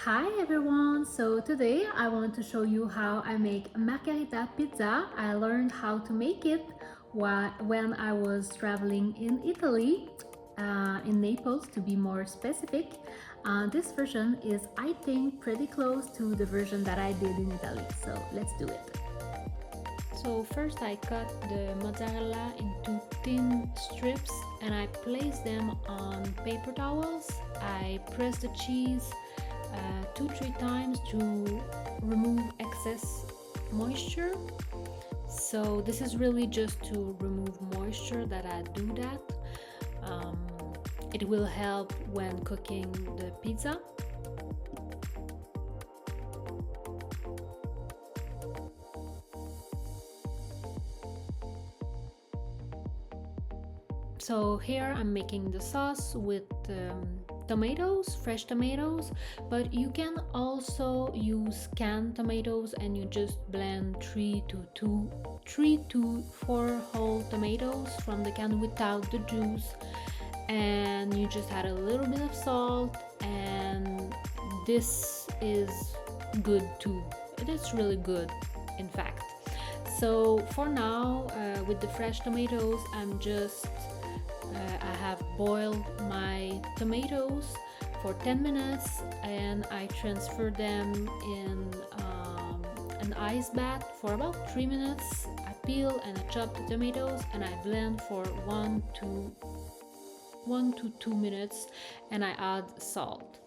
Hi everyone! So today I want to show you how I make margherita pizza. I learned how to make it when I was traveling in Italy, in Naples to be more specific. This version is, I think, pretty close to the version that I did in Italy. So let's do it. So first I cut the mozzarella into thin strips and I place them on paper towels. I press the cheese 2-3 times to remove excess moisture. So this is really just to remove moisture that I do that. Um, it will help when cooking the pizza. So here I'm making the sauce with tomatoes, fresh tomatoes, but you can also use canned tomatoes and you just blend 3 to 4 whole tomatoes from the can without the juice, and you just add a little bit of salt, and this is good too. It is really good, in fact. So for now, with the fresh tomatoes, I have boiled my tomatoes for 10 minutes and I transfer them in an ice bath for about 3 minutes. I peel and I chop the tomatoes and I blend for 1 to 2 minutes and I add salt.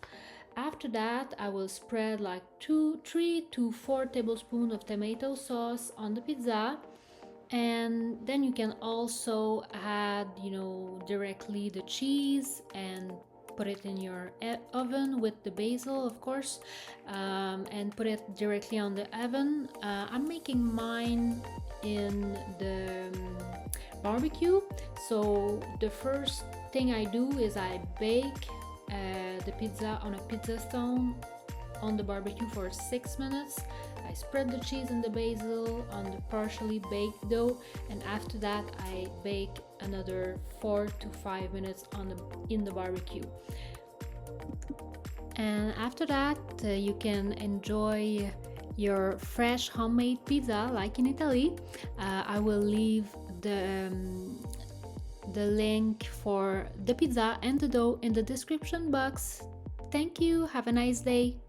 After that, I will spread like 3 to 4 tablespoons of tomato sauce on the pizza, and then you can also add, directly the cheese and put it in your oven with the basil, of course, and put it directly on the oven. I'm making mine in the barbecue. So the first thing I do is I bake the pizza on a pizza stone on the barbecue for 6 minutes. I spread the cheese and the basil on the partially baked dough, and after that I bake another 4 to 5 minutes in the barbecue. And after that you can enjoy your fresh homemade pizza like in Italy. I will leave the link for the pizza and the dough in the description box. Thank you. Have a nice day.